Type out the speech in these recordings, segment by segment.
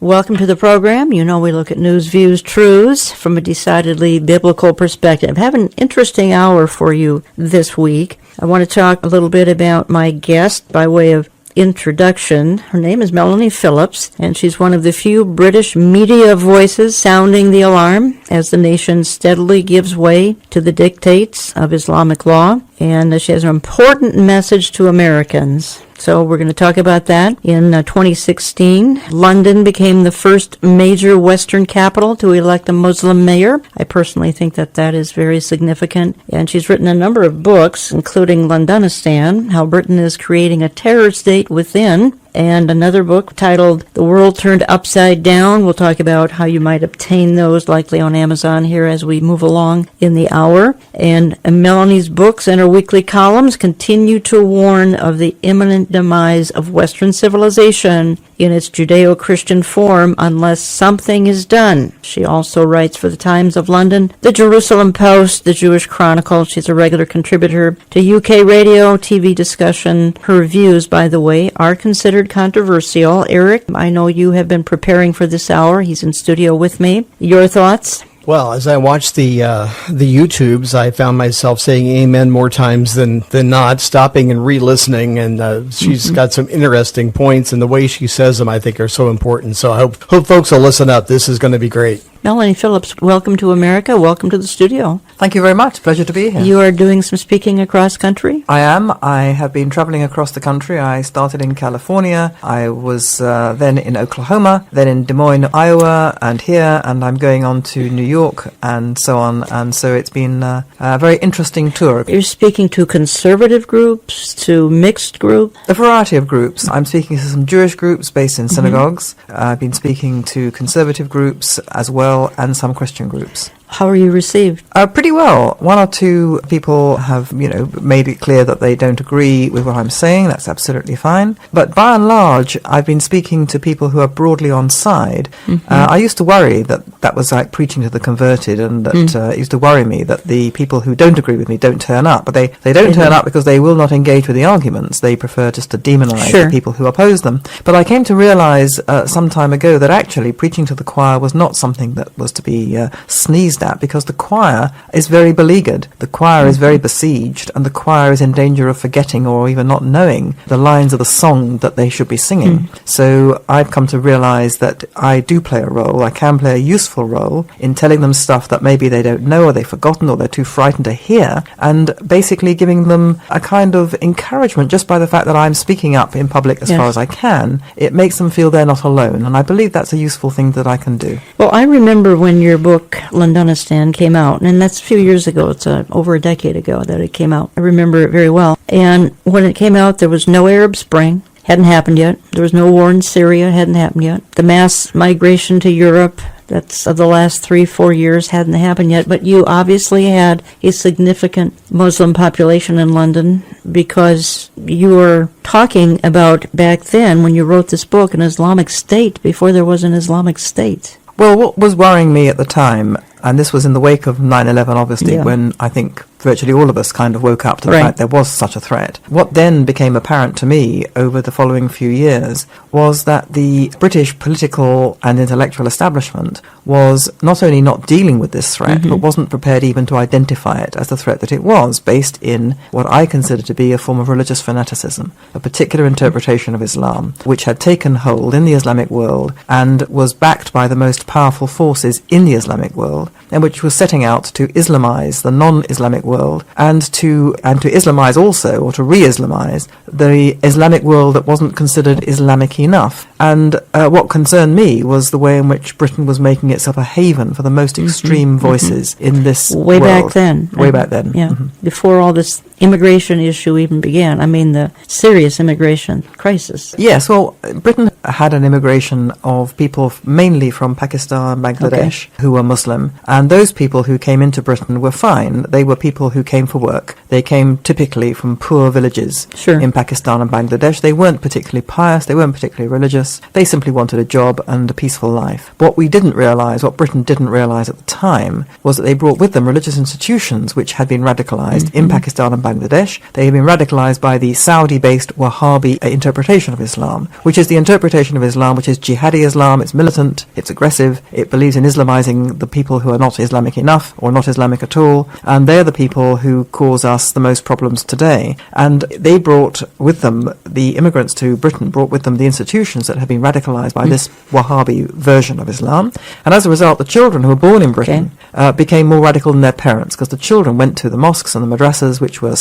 Welcome to the program. You know we look at news, views, truths from a decidedly biblical perspective. I have an interesting hour for you this week. I want to talk a little bit about my guest by way of introduction. Her name is Melanie Phillips, and she's one of the few British media voices sounding the alarm as the nation steadily gives way to the dictates of Islamic law. And she has an important message to Americans. So we're going to talk about that. In 2016, London became the first major Western capital to elect a Muslim mayor. I personally think that that is very significant. And she's written a number of books, including Londonistan, How Britain is Creating a Terror State Within, and another book titled The World Turned Upside Down. We'll talk about how you might obtain those, likely on Amazon here as we move along in the hour. And Melanie's books and her weekly columns continue to warn of the imminent demise of Western civilization in its Judeo-Christian form unless something is done. She also writes for the Times of London, the Jerusalem Post, the Jewish Chronicle. She's a regular contributor to UK radio, TV discussion. Her views, by the way, are considered controversial. Eric, I know you have been preparing for this hour. He's in studio with me. Your thoughts? Well, as I watched the YouTubes, I found myself saying amen more times than not, stopping and re-listening, and she's got some interesting points, and the way she says them, I think, are so important. So I hope folks will listen up. This is going to be great. Melanie Phillips, welcome to America. Welcome to the studio. Thank you very much. Pleasure to be here. You are doing some speaking across country? I am. I have been traveling across the country. I started in California. I was then in Oklahoma, then in Des Moines, Iowa, and here, and I'm going on to New York and so on. And so it's been a very interesting tour. You're speaking to conservative groups, to mixed groups? A variety of groups. I'm speaking to some Jewish groups based in synagogues. I've been speaking to conservative groups as well, and some Christian groups. How are you received? Pretty well. One or two people have, made it clear that they don't agree with what I'm saying. That's absolutely fine. But by and large, I've been speaking to people who are broadly on side. I used to worry that was like preaching to the converted, and that it used to worry me that the people who don't agree with me don't turn up. But they don't turn up because they will not engage with the arguments. They prefer just to demonize the people who oppose them. But I came to realize some time ago that actually preaching to the choir was not something that was to be sneezed at, because the choir is very beleaguered, the choir is very besieged, and the choir is in danger of forgetting or even not knowing the lines of the song that they should be singing. So I've come to realize that I do play a role. I can play a useful role in telling them stuff that maybe they don't know, or they've forgotten, or they're too frightened to hear, and basically giving them a kind of encouragement just by the fact that I'm speaking up in public as far as I can. It makes them feel they're not alone, and I believe that's a useful thing that I can do. Well, I remember when your book Londonistan came out, and that's a few years ago. It's over a decade ago that it came out. I remember it very well. And when it came out, there was no Arab Spring. Hadn't happened yet. There was no war in Syria. Hadn't happened yet. The mass migration to Europe, that's of the last 3-4 years, hadn't happened yet. But you obviously had a significant Muslim population in London, because you were talking about back then when you wrote this book, an Islamic State before there was an Islamic State. Well, what was worrying me at the time, and this was in the wake of 9/11, obviously, when I think virtually all of us kind of woke up to the fact there was such a threat. What then became apparent to me over the following few years was that the British political and intellectual establishment was not only not dealing with this threat, but wasn't prepared even to identify it as the threat that it was, based in what I consider to be a form of religious fanaticism, a particular interpretation of Islam, which had taken hold in the Islamic world and was backed by the most powerful forces in the Islamic world, and which was setting out to Islamize the non-Islamic world, and to Islamize also, or to re-Islamize, the Islamic world that wasn't considered Islamic enough. And what concerned me was the way in which Britain was making itself a haven for the most extreme voices in this Way world. back then. Way back then. Yeah. Before all this immigration issue even began. I mean, the serious immigration crisis. Yes, well, Britain had an immigration of people mainly from Pakistan, Bangladesh, who were Muslim, and those people who came into Britain were fine. They were people who came for work. They came typically from poor villages in Pakistan and Bangladesh. They weren't particularly pious, they weren't particularly religious. They simply wanted a job and a peaceful life. What we didn't realize, what Britain didn't realize at the time, was that they brought with them religious institutions which had been radicalized in Pakistan and Bangladesh. They have been radicalized by the Saudi-based Wahhabi interpretation of Islam, which is the interpretation of Islam which is jihadi Islam. It's militant, it's aggressive, it believes in Islamizing the people who are not Islamic enough or not Islamic at all, and they're the people who cause us the most problems today. And they brought with them, the immigrants to Britain brought with them the institutions that have been radicalized by this Wahhabi version of Islam. And as a result, the children who were born in Britain became more radical than their parents, because the children went to the mosques and the madrasas, which were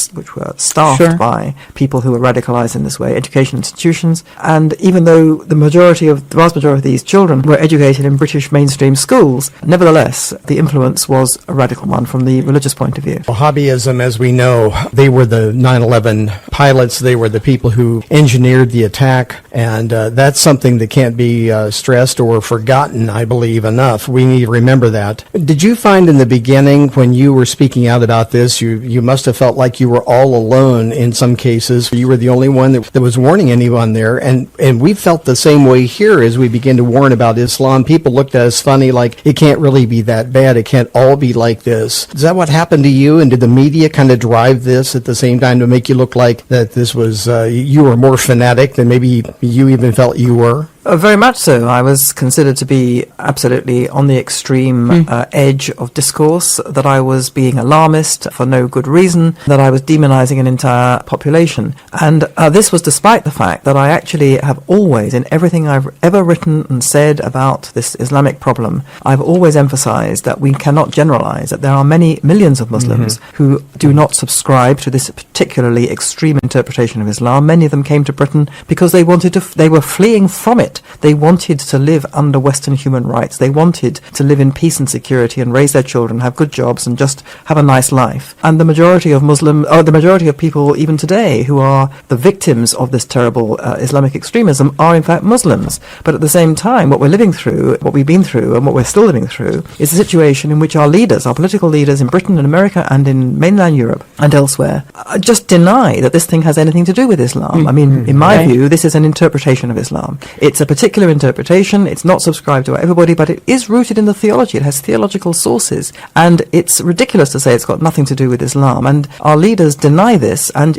staffed by people who were radicalized in this way, education institutions. And even though the vast majority of these children were educated in British mainstream schools, nevertheless, the influence was a radical one from the religious point of view. Wahhabism, as we know, they were the 9/11 pilots. They were the people who engineered the attack, and that's something that can't be stressed or forgotten, I believe, enough. We need to remember that. Did you find in the beginning, when you were speaking out about this, you must have felt like you were all alone in some cases? You were the only one that was warning anyone there, and we felt the same way here as we began to warn about Islam. People looked at us funny, like, it can't really be that bad. It can't all be like this. Is that what happened to you? And did the media kind of drive this at the same time to make you look like that this was, you were more fanatic than maybe you even felt you were? Very much so. I was considered to be absolutely on the extreme edge of discourse, that I was being alarmist for no good reason, that I was demonizing an entire population. And this was despite the fact that I actually have always, in everything I've ever written and said about this Islamic problem, I've always emphasized that we cannot generalize, that there are many millions of Muslims who do not subscribe to this particularly extreme interpretation of Islam. Many of them came to Britain because they were fleeing from it. They wanted to live under Western human rights. They wanted to live in peace and security and raise their children, have good jobs, and just have a nice life. And the majority of people even today who are the victims of this terrible Islamic extremism are in fact Muslims. But at the same time, what we've been through, and what we're still living through, is a situation in which our political leaders in Britain and America and in mainland Europe and elsewhere, just deny that this thing has anything to do with Islam. I mean, in my view, this is an interpretation of Islam. It's a particular interpretation. It's not subscribed to by everybody, but it is rooted in the theology. It has theological sources. And it's ridiculous to say it's got nothing to do with Islam. And our leaders deny this. And,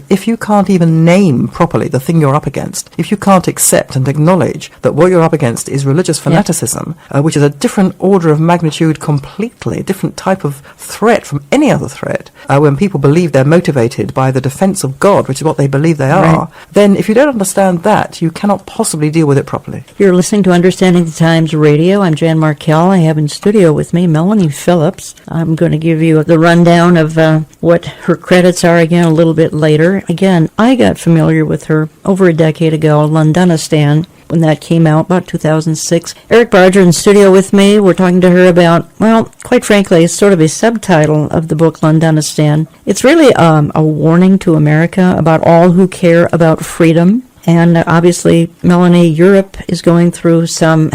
if you can't even name properly the thing you're up against, if you can't accept and acknowledge that what you're up against is religious fanaticism, which is a different order of magnitude completely, a different type of threat from any other threat, when people believe they're motivated by the defense of God, which is what they believe they are, then if you don't understand that, you cannot possibly deal with it properly. You're listening to Understanding the Times Radio. I'm Jan Markell. I have in studio with me Melanie Phillips. I'm going to give you the rundown of what her credits are again a little bit later. Again, I got familiar with her over a decade ago, Londonistan, when that came out, about 2006. Eric Barger in studio with me. We're talking to her about, well, quite frankly, it's sort of a subtitle of the book Londonistan. It's really a warning to America about all who care about freedom. And obviously, Melanie, Europe is going through some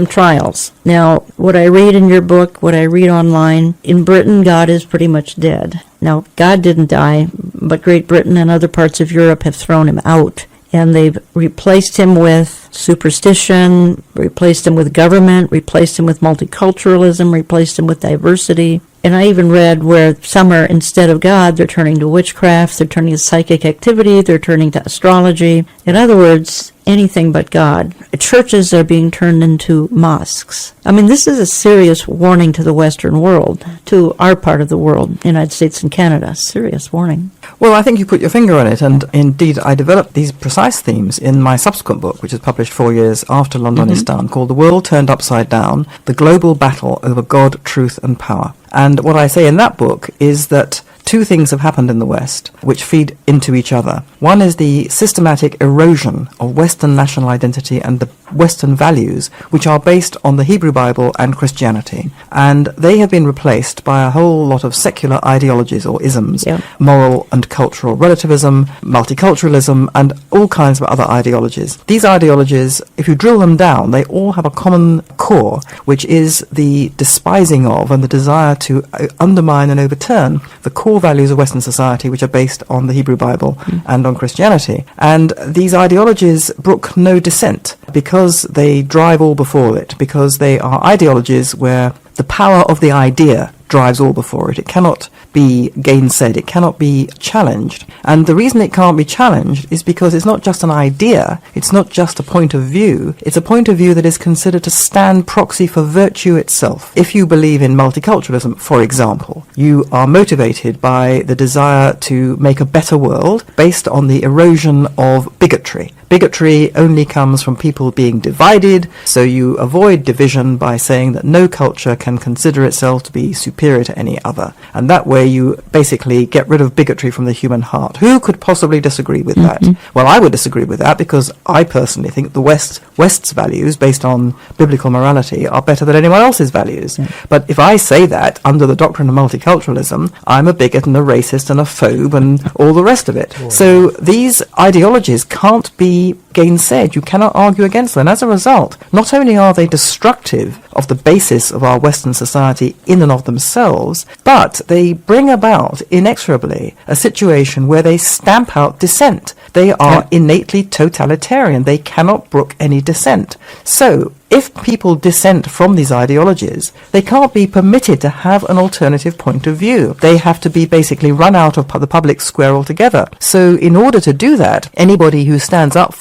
trials. Now, what I read in your book, what I read online, in Britain, God is pretty much dead. Now, God didn't die, but Great Britain and other parts of Europe have thrown him out. And they've replaced him with superstition, replaced him with government, replaced him with multiculturalism, replaced him with diversity. And I even read where some are, instead of God, they're turning to witchcraft, they're turning to psychic activity, they're turning to astrology. In other words, anything but God. Churches are being turned into mosques. I mean, this is a serious warning to the Western world, to our part of the world, United States and Canada. Serious warning. Well, I think you put your finger on it, and indeed I developed these precise themes in my subsequent book, which is published 4 years after Londonistan, called The World Turned Upside Down, The Global Battle Over God, Truth and Power. And what I say in that book is that two things have happened in the West which feed into each other. One is the systematic erosion of Western national identity and the Western values, which are based on the Hebrew Bible and Christianity. And they have been replaced by a whole lot of secular ideologies or isms, moral and cultural relativism, multiculturalism, and all kinds of other ideologies. These ideologies, if you drill them down, they all have a common core, which is the despising of and the desire to undermine and overturn the core values of Western society, which are based on the Hebrew Bible and on Christianity. And these ideologies brook no dissent because they drive all before it, because they are ideologies where the power of the idea drives all before it. It cannot be gainsaid. It cannot be challenged. And the reason it can't be challenged is because it's not just an idea. It's not just a point of view. It's a point of view that is considered to stand proxy for virtue itself. If you believe in multiculturalism, for example, you are motivated by the desire to make a better world based on the erosion of bigotry. Bigotry only comes from people being divided, so you avoid division by saying that no culture can consider itself to be superior to any other. And that way you basically get rid of bigotry from the human heart. Who could possibly disagree with that? Well, I would disagree with that because I personally think the West's values, based on biblical morality, are better than anyone else's values. But if I say that under the doctrine of multiculturalism, I'm a bigot and a racist and a phobe and all the rest of it. So these ideologies can't be gainsaid. You cannot argue against them. And as a result, not only are they destructive of the basis of our Western society in and of themselves, but they bring about inexorably a situation where they stamp out dissent. They are innately totalitarian. They cannot brook any dissent. So, if people dissent from these ideologies, they can't be permitted to have an alternative point of view. They have to be basically run out of the public square altogether. So in order to do that, anybody who stands up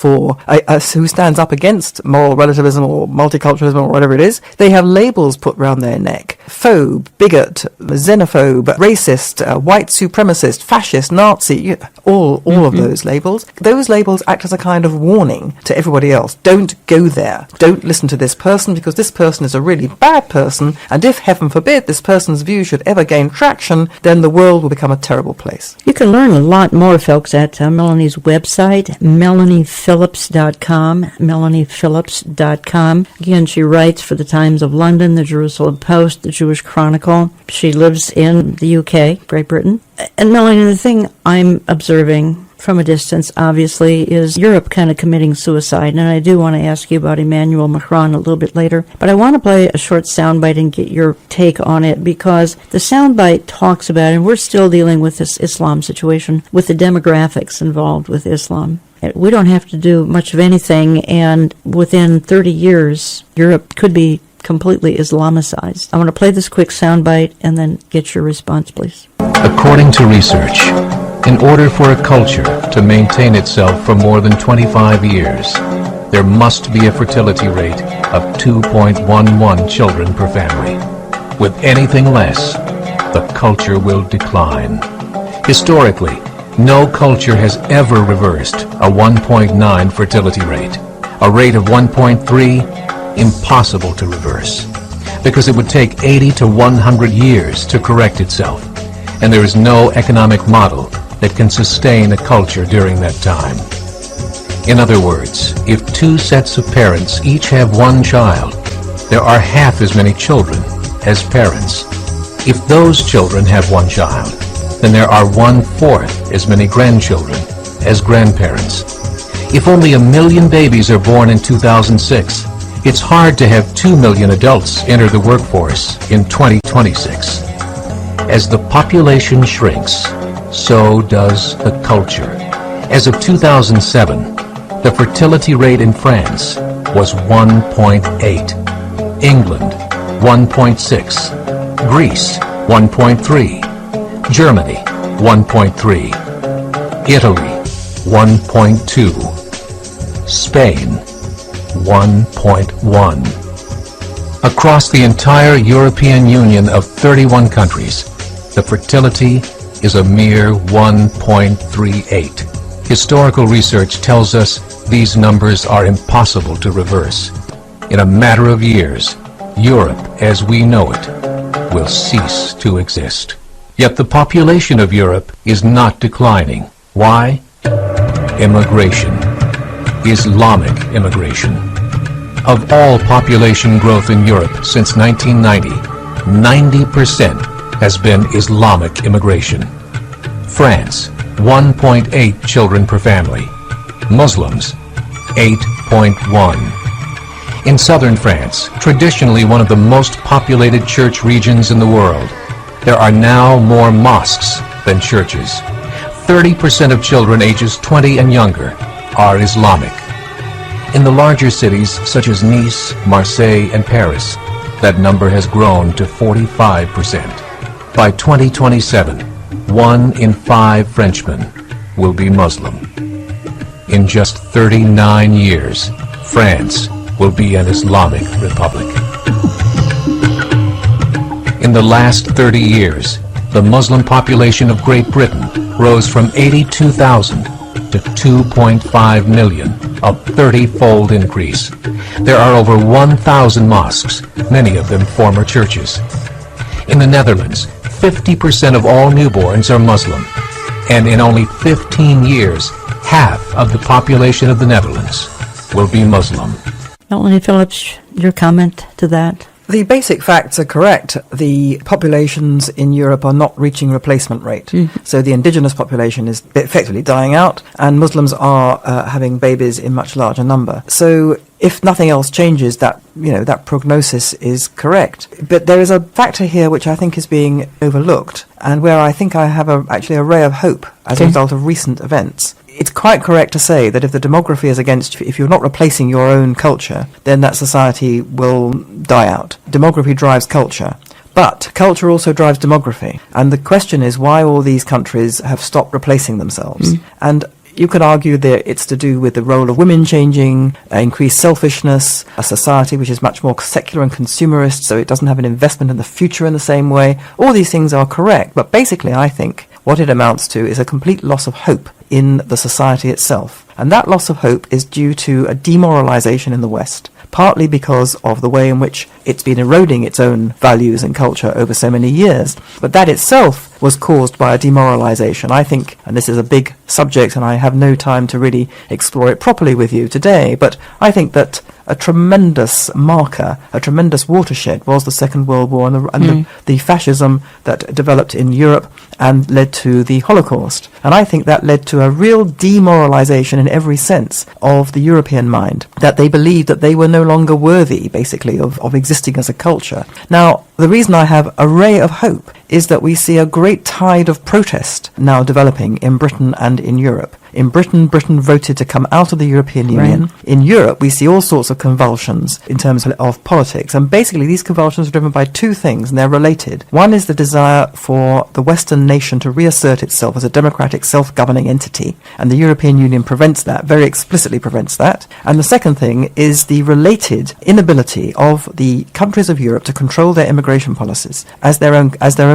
against moral relativism or multiculturalism or whatever it is, they have labels put round their neck. Phobe, bigot, xenophobe, racist, white supremacist, fascist, Nazi, all of those labels. Those labels act as a kind of warning to everybody else. Don't go there. Don't listen to this person because this person is a really bad person, and if, heaven forbid, this person's view should ever gain traction, then the world will become a terrible place. You can learn a lot more, folks, at Melanie's website, melaniephillips.com, melaniephillips.com. Again, she writes for the Times of London, the Jerusalem Post, the Jewish Chronicle. She lives in the UK, Great Britain. And Melanie, the thing I'm observing from a distance, obviously, is Europe kind of committing suicide. And I do want to ask you about Emmanuel Macron a little bit later. But I want to play a short soundbite and get your take on it, because the soundbite talks about, and we're still dealing with this Islam situation, with the demographics involved with Islam. We don't have to do much of anything, and within 30 years, Europe could be completely Islamicized. I want to play this quick soundbite and then get your response, please. According to research, in order for a culture to maintain itself for more than 25 years, there must be a fertility rate of 2.11 children per family. With anything less, the culture will decline. Historically, no culture has ever reversed a 1.9 fertility rate. A rate of 1.3, impossible to reverse, because it would take 80 to 100 years to correct itself, and there is no economic model that can sustain a culture during that time. In other words, if two sets of parents each have one child, there are half as many children as parents. If those children have one child, then there are 1/4 as many grandchildren as grandparents. If only 1 million babies are born in 2006, it's hard to have 2 million adults enter the workforce in 2026. As the population shrinks, so does the culture. As of 2007, the fertility rate in France was 1.8, England 1.6, Greece 1.3, Germany 1.3, Italy 1.2, Spain 1.1. Across the entire European Union of 31 countries, the fertility is a mere 1.38. Historical research tells us these numbers are impossible to reverse. In a matter of years, Europe, as we know it, will cease to exist. Yet the population of Europe is not declining. Why? Immigration. Islamic immigration. Of all population growth in Europe since 1990, 90% has been Islamic immigration. France, 1.8 children per family. Muslims, 8.1. In southern France, traditionally one of the most populated church regions in the world, there are now more mosques than churches. 30% of children ages 20 and younger are Islamic. In the larger cities such as Nice, Marseille, and Paris, that number has grown to 45%. By 2027, 1 in 5 Frenchmen will be Muslim. In just 39 years, France will be an Islamic republic. In the last 30 years, the Muslim population of Great Britain rose from 82,000 to 2.5 million, a 30-fold increase. There are over 1,000 mosques, many of them former churches. In the Netherlands, 50% of all newborns are Muslim, and in only 15 years, half of the population of the Netherlands will be Muslim. Melanie Phillips, your comment to that? The basic facts are correct. The populations in Europe are not reaching replacement rate. So the indigenous population is effectively dying out, and Muslims are having babies in much larger number. So if nothing else changes, that prognosis is correct. But there is a factor here which I think is being overlooked, and where I think I have actually a ray of hope as a result of recent events. It's quite correct to say that if the demography is against you, if you're not replacing your own culture, then that society will die out. Demography drives culture. But culture also drives demography. And the question is why all these countries have stopped replacing themselves. And you could argue that it's to do with the role of women changing, increased selfishness, a society which is much more secular and consumerist, so it doesn't have an investment in the future in the same way. All these things are correct, but basically I think what it amounts to is a complete loss of hope in the society itself. And that loss of hope is due to a demoralization in the West, partly because of the way in which it's been eroding its own values and culture over so many years. But that itself was caused by a demoralization. I think, and this is a big subject and I have no time to really explore it properly with you today, but I think that a tremendous marker, a tremendous watershed was the Second World War and the fascism that developed in Europe and led to the Holocaust. And I think that led to a real demoralization in every sense of the European mind, that they believed that they were no longer worthy, basically, of existing as a culture. Now, the reason I have a ray of hope is that we see a great tide of protest now developing in Britain and in Europe. In Britain voted to come out of the European Union. Right. In Europe, we see all sorts of convulsions in terms of politics. And basically, these convulsions are driven by two things, and they're related. One is the desire for the Western nation to reassert itself as a democratic, self-governing entity. And the European Union prevents that, very explicitly prevents that. And the second thing is the related inability of the countries of Europe to control their immigration policies as their own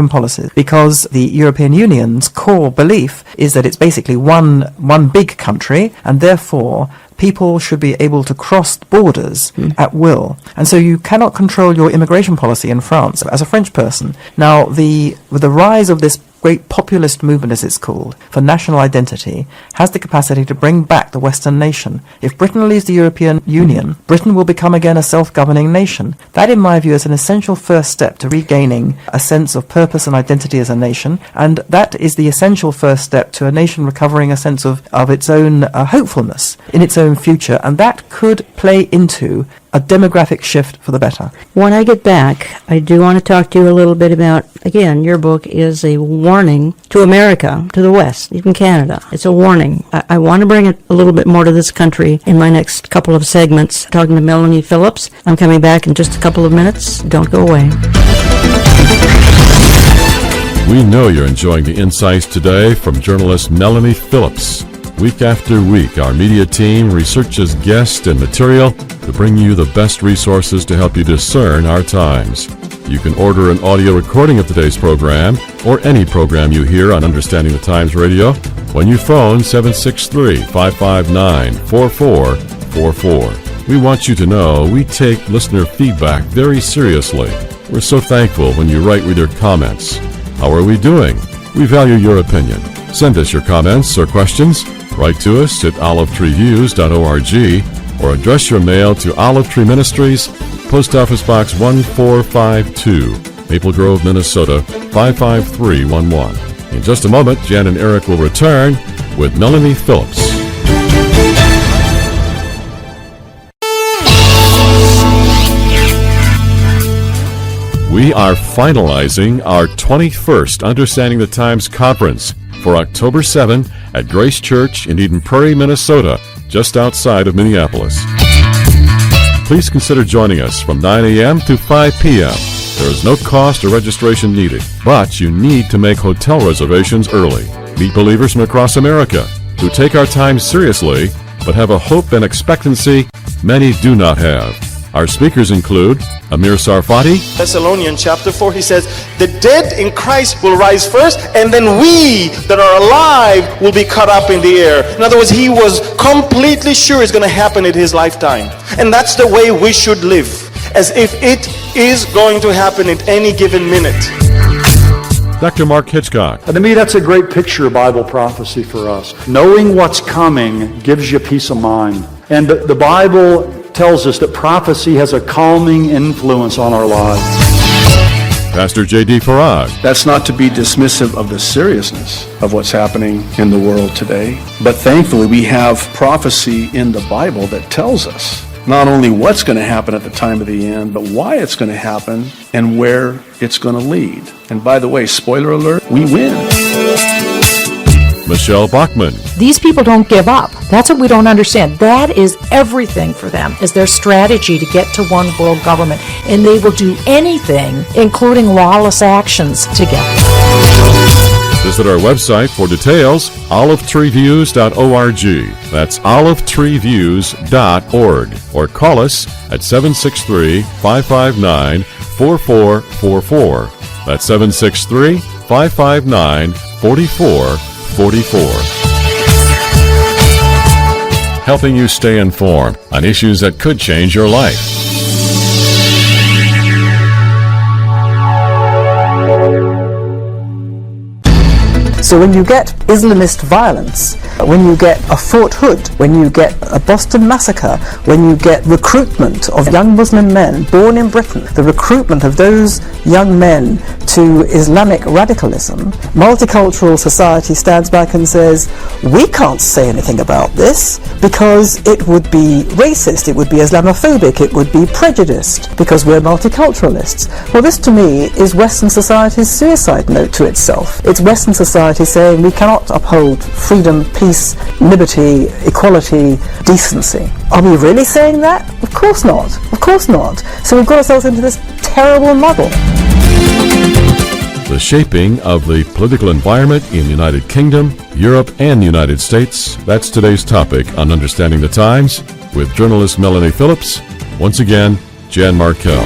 policies. Because the European Union's core belief is that it's basically one big country, and therefore people should be able to cross borders at will. And so you cannot control your immigration policy in France as a French person. Now, with the rise of this great populist movement, as it's called, for national identity, has the capacity to bring back the Western nation. If Britain leaves the European Union, Britain will become again a self-governing nation. That, in my view, is an essential first step to regaining a sense of purpose and identity as a nation, and that is the essential first step to a nation recovering a sense of its own hopefulness in its own future, and that could play into a demographic shift for the better. When I get back, I do want to talk to you a little bit about, again, your book is a warning to America, to the West, even Canada. It's a warning. I want to bring it a little bit more to this country in my next couple of segments, talking to Melanie Phillips. I'm coming back in just a couple of minutes. Don't go away. We know you're enjoying the insights today from journalist Melanie Phillips. Week after week, our media team researches guests and material to bring you the best resources to help you discern our times. You can order an audio recording of today's program or any program you hear on Understanding the Times Radio when you phone 763-559-4444. We want you to know we take listener feedback very seriously. We're so thankful when you write with your comments. How are we doing? We value your opinion. Send us your comments or questions. Write to us at olivetreeviews.org or address your mail to Olive Tree Ministries, Post Office Box 1452, Maple Grove, Minnesota 55311. In just a moment, Jan and Eric will return with Melanie Phillips. We are finalizing our 21st Understanding the Times Conference for October 7 at Grace Church in Eden Prairie, Minnesota, just outside of Minneapolis. Please consider joining us from 9 a.m. to 5 p.m. There is no cost or registration needed, but you need to make hotel reservations early. Meet believers from across America who take our time seriously, but have a hope and expectancy many do not have. Our speakers include Amir Sarfati, Thessalonians chapter 4, he says, the dead in Christ will rise first, and then we that are alive will be caught up in the air. In other words, he was completely sure it's going to happen in his lifetime. And that's the way we should live, as if it is going to happen at any given minute. Dr. Mark Hitchcock, And to me, that's a great picture of Bible prophecy for us. Knowing what's coming gives you peace of mind. And the Bible tells us that prophecy has a calming influence on our lives. Pastor J.D. Farag, That's not to be dismissive of the seriousness of what's happening in the world today, but thankfully we have prophecy in the Bible that tells us not only what's going to happen at the time of the end, but why it's going to happen and where it's going to lead. And by the way, spoiler alert, we win. Michelle Bachman, These people don't give up. That's what we don't understand. That is everything for them, is their strategy to get to one world government. And they will do anything, including lawless actions, to get there. visit our website for details, olivetreeviews.org. That's olivetreeviews.org. Or call us at 763-559-4444. That's 763-559-4444. Helping you stay informed on issues that could change your life. So when you get Islamist violence, when you get a Fort Hood, when you get a Boston massacre, when you get recruitment of young Muslim men born in Britain, the recruitment of those young men to Islamic radicalism, multicultural society stands back and says, we can't say anything about this because it would be racist, it would be Islamophobic, it would be prejudiced because we're multiculturalists. Well, this to me is Western society's suicide note to itself. It's Western society saying we cannot uphold freedom, peace, liberty, equality, decency. Are we really saying that? Of course not. Of course not. So we've got ourselves into this terrible muddle. The shaping of the political environment in the United Kingdom, Europe, and the United States. That's today's topic on Understanding the Times with journalist Melanie Phillips. Once again, Jan Markell.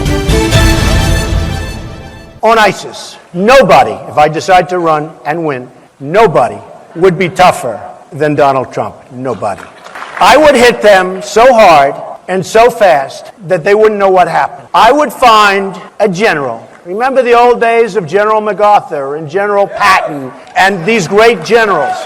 On ISIS, nobody, if I decide to run and win, nobody would be tougher than Donald Trump. Nobody. I would hit them so hard and so fast that they wouldn't know what happened. I would find a general. Remember the old days of General MacArthur and General Patton and these great generals.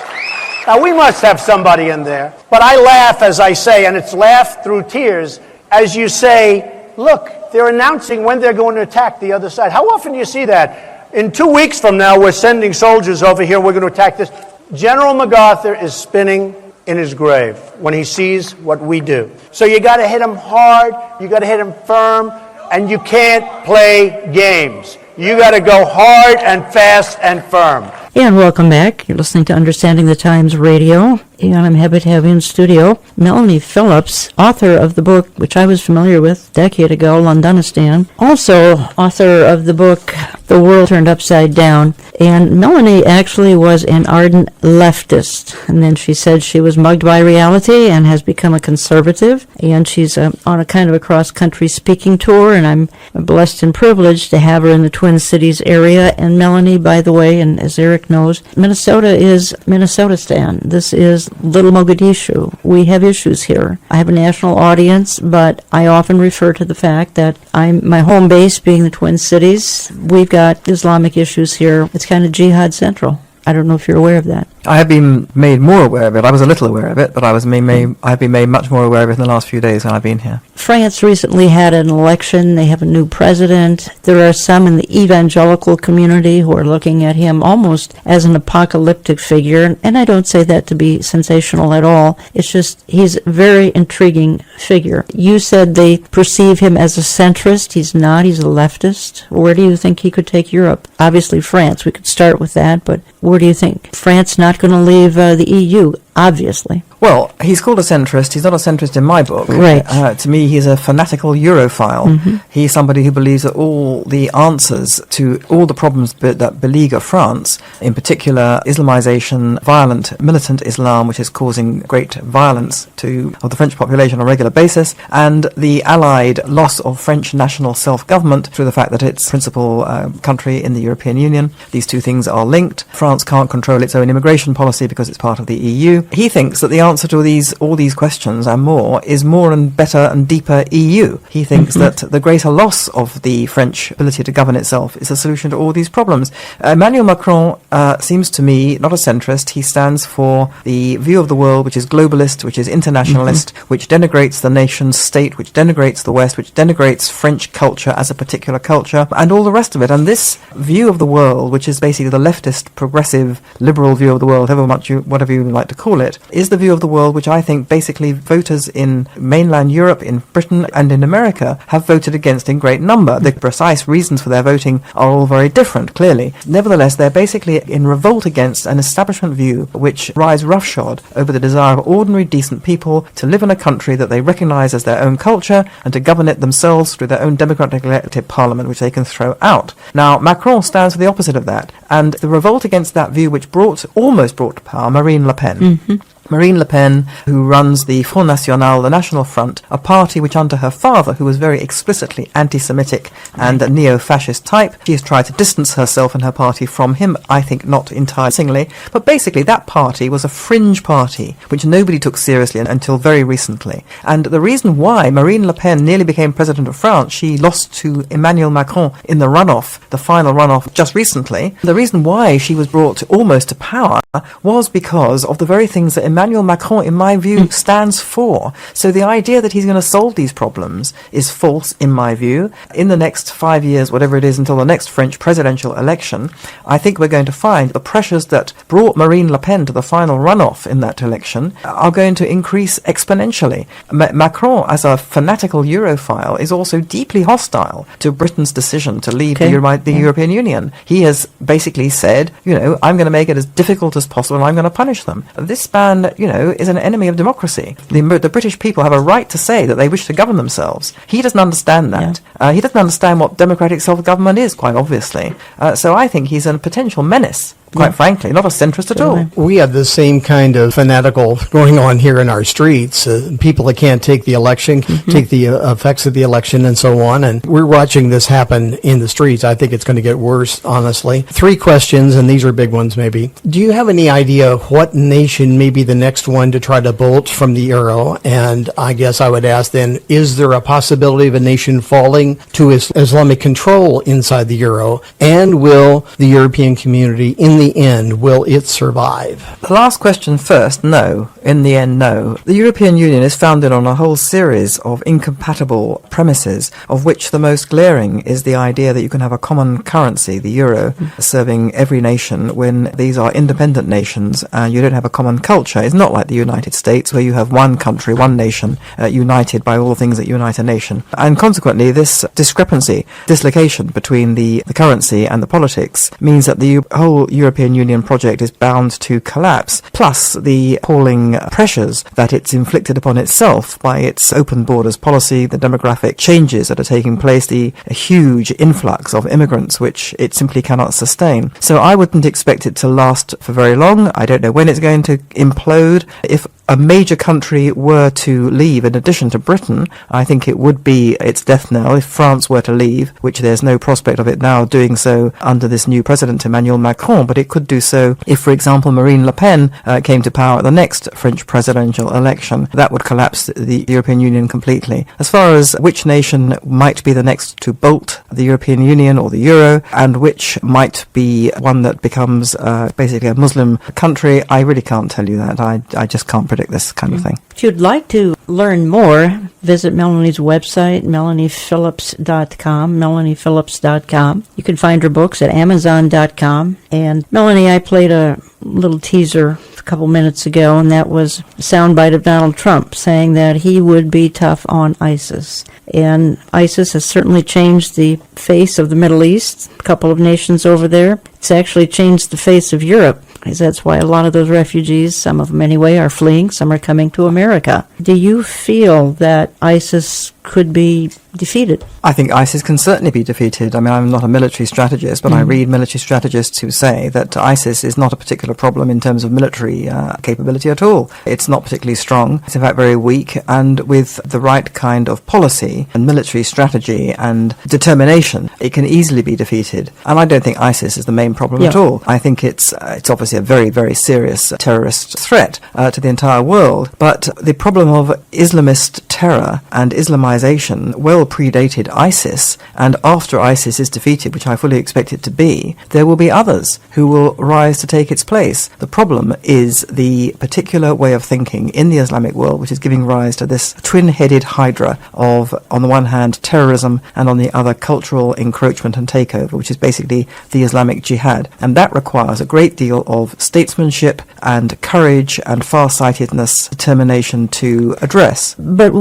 Now, we must have somebody in there. But I laugh as I say, and it's laugh through tears, as you say, look, they're announcing when they're going to attack the other side. How often do you see that? In 2 weeks from now, we're sending soldiers over here, we're going to attack this. General MacArthur is spinning in his grave when he sees what we do. So you got to hit him hard, you got to hit him firm, and you can't play games. You got to go hard and fast and firm. And welcome back. You're listening to Understanding the Times Radio, and I'm happy to have in studio Melanie Phillips, author of the book, which I was familiar with a decade ago, Londonistan, also author of the book, The World Turned Upside Down. And Melanie actually was an ardent leftist, and then she said she was mugged by reality and has become a conservative, and she's on a kind of a cross-country speaking tour, and I'm blessed and privileged to have her in the Twin Cities area. And Melanie, by the way, and as Eric knows, Minnesota is Minnesotistan. This is Little Mogadishu. We have issues here. I have a national audience, but I often refer to the fact that my home base being the Twin Cities. We've got Islamic issues here. It's kind of jihad central. I don't know if you're aware of that. I have been made more aware of it. I was a little aware of it, but I have been made much more aware of it in the last few days when I've been here. France recently had an election. They have a new president. There are some in the evangelical community who are looking at him almost as an apocalyptic figure, and I don't say that to be sensational at all. It's just he's a very intriguing figure. You said they perceive him as a centrist. He's not. He's a leftist. Where do you think he could take Europe? Obviously France. We could start with that, but where do you think? France not going to leave the EU. obviously. Well, he's called a centrist. He's not a centrist in my book. Right. To me, he's a fanatical Europhile. He's somebody who believes that all the answers to all the problems that beleaguer France, in particular Islamization, violent militant Islam, which is causing great violence of the French population on a regular basis, and the allied loss of French national self-government through the fact that it's principal country in the European Union. These two things are linked. France can't control its own immigration policy because it's part of the EU. He thinks that the answer to all these questions and more is more and better and deeper EU. He thinks that the greater loss of the French ability to govern itself is a solution to all these problems. Emmanuel Macron seems to me not a centrist. He stands for the view of the world which is globalist, which is internationalist, which denigrates the nation state, which denigrates the West, which denigrates French culture as a particular culture, and all the rest of it. And this view of the world, which is basically the leftist, progressive, liberal view of the world, whatever you like to call it, is the view of the world which I think basically voters in mainland Europe, in Britain and in America have voted against in great number. The precise reasons for their voting are all very different, clearly. Nevertheless, they're basically in revolt against an establishment view which rides roughshod over the desire of ordinary decent people to live in a country that they recognise as their own culture and to govern it themselves through their own democratically elected parliament which they can throw out. Now, Macron stands for the opposite of that, and the revolt against that view which almost brought to power Marine Le Pen. Marine Le Pen, who runs the Front National, the National Front, a party which under her father, who was very explicitly anti-Semitic and a neo-fascist type, she has tried to distance herself and her party from him, I think not entirely, but basically that party was a fringe party which nobody took seriously until very recently. And the reason why Marine Le Pen nearly became president of France, she lost to Emmanuel Macron in the runoff, the final runoff just recently, the reason why she was brought almost to power was because of the very things that Emmanuel Macron, in my view, stands for. So the idea that he's going to solve these problems is false, in my view. In the next 5 years, whatever it is, until the next French presidential election, I think we're going to find the pressures that brought Marine Le Pen to the final runoff in that election are going to increase exponentially. Macron, as a fanatical Europhile, is also deeply hostile to Britain's decision to leave the European Union. He has basically said, I'm going to make it as difficult as possible and I'm going to punish them. This man, is an enemy of democracy. The British people have a right to say that they wish to govern themselves. He doesn't understand that. He doesn't understand what democratic self-government is, quite obviously. So I think he's a potential menace. Quite frankly, not a centrist at all. We have the same kind of fanatical going on here in our streets. People that can't take the election, take the effects of the election and so on. And we're watching this happen in the streets. I think it's going to get worse, honestly. 3 questions, and these are big ones maybe. Do you have any idea what nation may be the next one to try to bolt from the euro? And I guess I would ask then, is there a possibility of a nation falling to Islamic control inside the euro? And will the European community in the end, will it survive? The last question first, no. In the end, no. The European Union is founded on a whole series of incompatible premises, of which the most glaring is the idea that you can have a common currency, the euro, serving every nation when these are independent nations and you don't have a common culture. It's not like the United States where you have one country, one nation, united by all the things that unite a nation. And consequently, this dislocation between the currency and the politics means that the whole European Union project is bound to collapse, plus the appalling pressures that it's inflicted upon itself by its open borders policy, the demographic changes that are taking place, the huge influx of immigrants which it simply cannot sustain. So I wouldn't expect it to last for very long. I don't know when it's going to implode. If a major country were to leave, in addition to Britain, I think it would be its death knell if France were to leave, which there's no prospect of it now doing so under this new president, Emmanuel Macron, but it could do so if, for example, Marine Le Pen came to power at the next French presidential election. That would collapse the European Union completely. As far as which nation might be the next to bolt the European Union or the euro, and which might be one that becomes basically a Muslim country, I really can't tell you that. I just can't predict this kind of thing. If you'd like to learn more, visit Melanie's website, melaniephillips.com. You can find her books at amazon.com. And Melanie, I played a little teaser a couple minutes ago, and that was a soundbite of Donald Trump saying that he would be tough on ISIS. And ISIS has certainly changed the face of the Middle East, a couple of nations over there. It's actually changed the face of Europe. Because that's why a lot of those refugees, some of them anyway, are fleeing, some are coming to America. Do you feel that ISIS could be defeated? I think ISIS can certainly be defeated. I mean, I'm not a military strategist, but I read military strategists who say that ISIS is not a particular problem in terms of military capability at all. It's not particularly strong. It's in fact very weak, and with the right kind of policy and military strategy and determination, it can easily be defeated. And I don't think ISIS is the main problem at all. I think it's obviously a very, very serious terrorist threat to the entire world. But the problem of Islamist terror and Islamization well predated ISIS, and after ISIS is defeated, which I fully expect it to be, there will be others who will rise to take its place. The problem is the particular way of thinking in the Islamic world, which is giving rise to this twin-headed hydra of, on the one hand, terrorism, and on the other, cultural encroachment and takeover, which is basically the Islamic jihad. And that requires a great deal of statesmanship and courage and far-sightedness, determination to address. But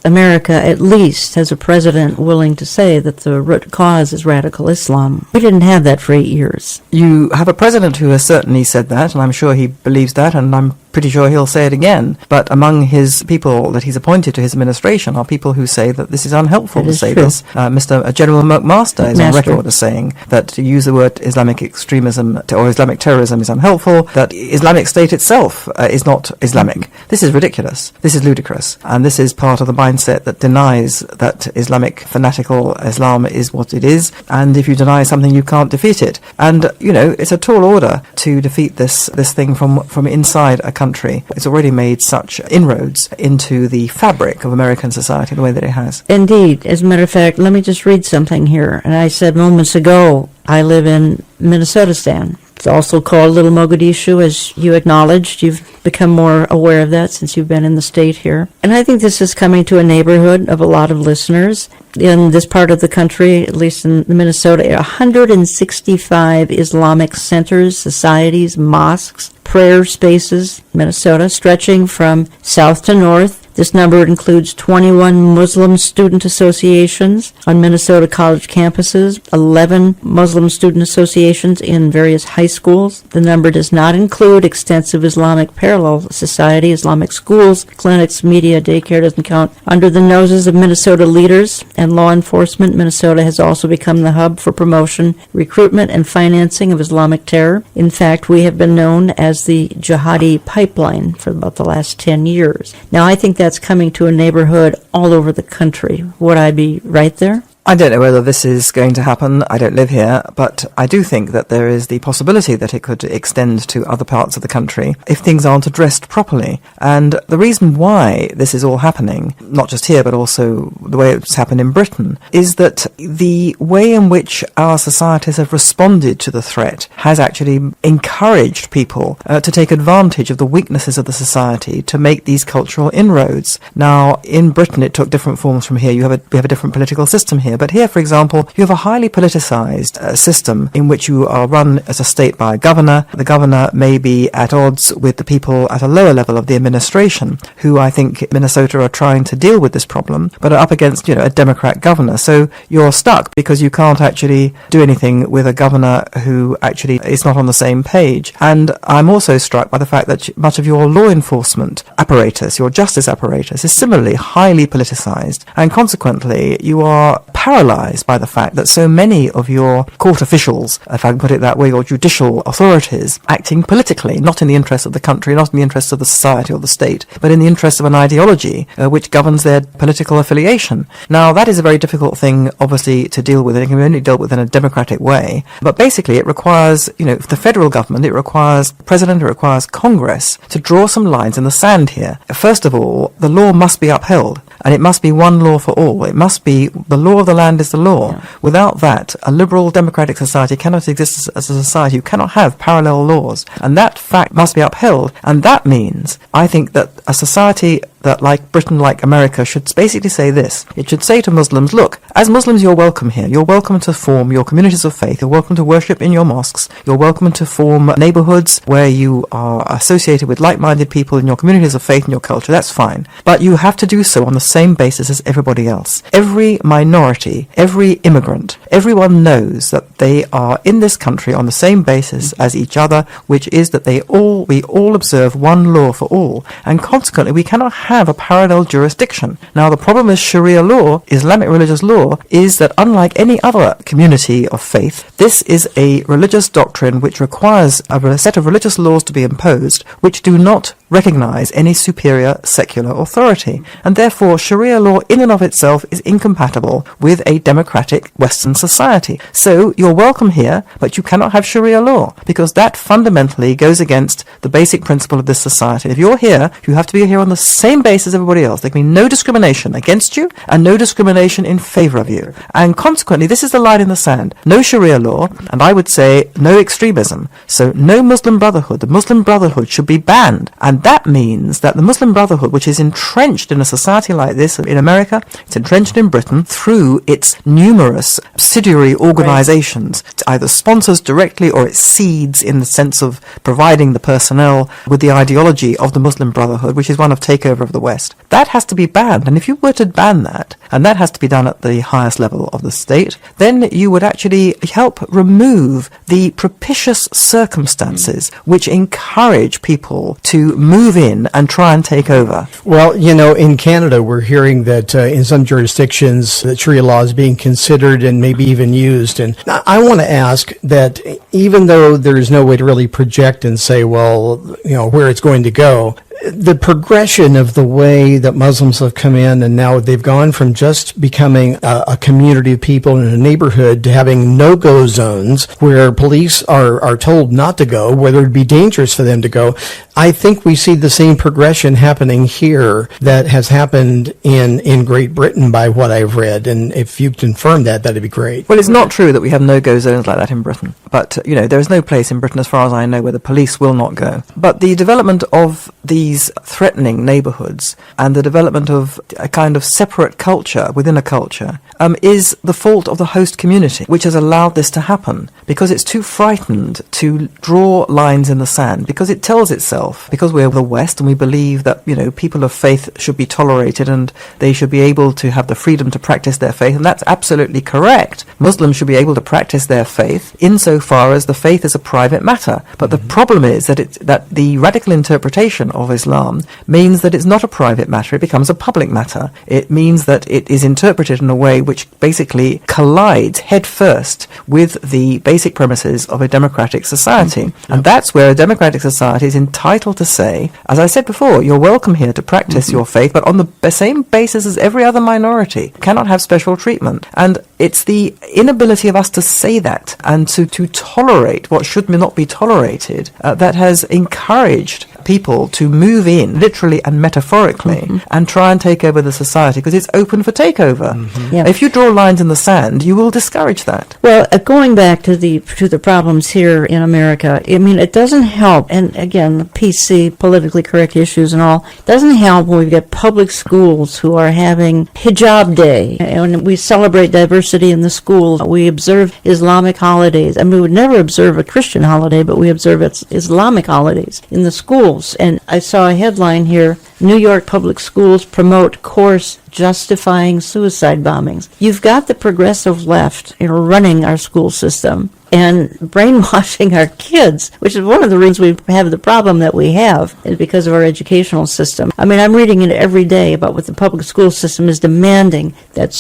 America at least has a president willing to say that the root cause is radical Islam. We didn't have that for 8 years. You have a president who has certainly said that, and I'm sure he believes that, and I'm pretty sure he'll say it again. But among his people that he's appointed to his administration are people who say that this is unhelpful to say this. Mr. General McMaster is on record as saying that to use the word Islamic extremism or Islamic terrorism is unhelpful, that Islamic State itself is not Islamic. This is ridiculous. This is ludicrous. And this is part of the mindset that denies that Islamic fanatical Islam is what it is. And if you deny something, you can't defeat it. And, you know, it's a tall order to defeat this thing from inside a country. It's already made such inroads into the fabric of American society the way that it has. Indeed. As a matter of fact, let me just read something here. And I said moments ago, I live in Minnesotistan. It's also called Little Mogadishu, as you acknowledged. You've become more aware of that since you've been in the state here. And I think this is coming to a neighborhood of a lot of listeners. In this part of the country, at least in Minnesota, 165 Islamic centers, societies, mosques, prayer spaces, Minnesota, stretching from south to north. This number includes 21 Muslim student associations on Minnesota college campuses, 11 Muslim student associations in various high schools. The number does not include extensive Islamic parallel society, Islamic schools, clinics, media, daycare doesn't count. Under the noses of Minnesota leaders and law enforcement, Minnesota has also become the hub for promotion, recruitment, and financing of Islamic terror. In fact, we have been known as the jihadi pipeline for about the last 10 years. Now, I think that's coming to a neighborhood all over the country. Would I be right there? I don't know whether this is going to happen. I don't live here, but I do think that there is the possibility that it could extend to other parts of the country if things aren't addressed properly. And the reason why this is all happening, not just here, but also the way it's happened in Britain, is that the way in which our societies have responded to the threat has actually encouraged people to take advantage of the weaknesses of the society to make these cultural inroads. Now, in Britain, it took different forms from here. We have a different political system here. But here, for example, you have a highly politicized system in which you are run as a state by a governor. The governor may be at odds with the people at a lower level of the administration, who I think Minnesota are trying to deal with this problem, but are up against, a Democrat governor. So you're stuck because you can't actually do anything with a governor who actually is not on the same page. And I'm also struck by the fact that much of your law enforcement apparatus, your justice apparatus, is similarly highly politicized. And consequently, you are paralyzed by the fact that so many of your court officials, if I can put it that way, or judicial authorities, acting politically, not in the interests of the country, not in the interests of the society or the state, but in the interests of an ideology which governs their political affiliation. Now, that is a very difficult thing, obviously, to deal with. It can be only dealt with in a democratic way. But basically, it requires, the federal government, it requires the president, it requires Congress to draw some lines in the sand here. First of all, the law must be upheld. And it must be one law for all. It must be the law of the land is the law. Yeah. Without that, a liberal democratic society cannot exist as a society. You cannot have parallel laws. And that fact must be upheld. And that means, I think, that a society that, like Britain, like America, should basically say this. It should say to Muslims, look, as Muslims, you're welcome here. You're welcome to form your communities of faith. You're welcome to worship in your mosques. You're welcome to form neighborhoods where you are associated with like-minded people in your communities of faith and your culture. That's fine. But you have to do so on the same basis as everybody else. Every minority, every immigrant, everyone knows that they are in this country on the same basis as each other, which is that we all observe one law for all, and consequently we cannot have a parallel jurisdiction. Now the problem with Sharia law, Islamic religious law, is that unlike any other community of faith, this is a religious doctrine which requires a set of religious laws to be imposed which do not recognize any superior secular authority, and therefore Sharia law in and of itself is incompatible with a democratic Western society. So you're welcome here, but you cannot have Sharia law, because that fundamentally goes against the basic principle of this society. If you're here, you have to be here on the same basis as everybody else. There can be no discrimination against you and no discrimination in favor of you. And consequently, this is the line in the sand. No Sharia law, and I would say no extremism. So no Muslim Brotherhood. The Muslim Brotherhood should be banned. And that means that the Muslim Brotherhood, which is entrenched in a society like this in America, it's entrenched in Britain through its numerous subsidiary organizations. It either sponsors directly or it seeds in the sense of providing the personnel with the ideology of the Muslim Brotherhood, which is one of takeover of the West. That has to be banned. And if you were to ban that, and that has to be done at the highest level of the state, then you would actually help remove the propitious circumstances which encourage people to move in and try and take over. Well, in Canada, we're hearing that in some jurisdictions that Sharia law is being considered and maybe even used. And I want to ask that even though there's no way to really project and say, well, where it's going to go, the progression of the way that Muslims have come in, and now they've gone from just becoming a community of people in a neighborhood to having no-go zones where police are told not to go, whether it'd be dangerous for them to go. I think we see the same progression happening here that has happened in Great Britain by what I've read. And if you confirm that, that'd be great. Well, it's not true that we have no-go zones like that in Britain. But, there is no place in Britain, as far as I know, where the police will not go. But the development of these threatening neighborhoods and the development of a kind of separate culture within a culture is the fault of the host community, which has allowed this to happen, because it's too frightened to draw lines in the sand, because it tells itself, because we're the West and we believe that, people of faith should be tolerated and they should be able to have the freedom to practice their faith, and that's absolutely correct. Muslims should be able to practice their faith insofar as the faith is a private matter. But the problem is that the radical interpretation of Islam means that it's not a private matter, it becomes a public matter. It means that it is interpreted in a way which basically collides headfirst with the basic premises of a democratic society. And that's where a democratic society is entitled to say, as I said before, you're welcome here to practice your faith, but on the same basis as every other minority. You cannot have special treatment. And it's the inability of us to say that and to tolerate what should not be tolerated that has encouraged people to move in, literally and metaphorically, and try and take over the society, because it's open for takeover. Yeah. If you draw lines in the sand, you will discourage that. Well, going back to the problems here in America, it doesn't help, and again, PC, politically correct issues and all, doesn't help when we've got public schools who are having Hijab Day, and we celebrate diversity in the schools. We observe Islamic holidays. We would never observe a Christian holiday, but we observe Islamic holidays in the schools. And I saw a headline here, New York public schools promote course justifying suicide bombings. You've got the progressive left running our school system and brainwashing our kids, which is one of the reasons we have the problem that we have, is because of our educational system. I'm reading it every day about what the public school system is demanding that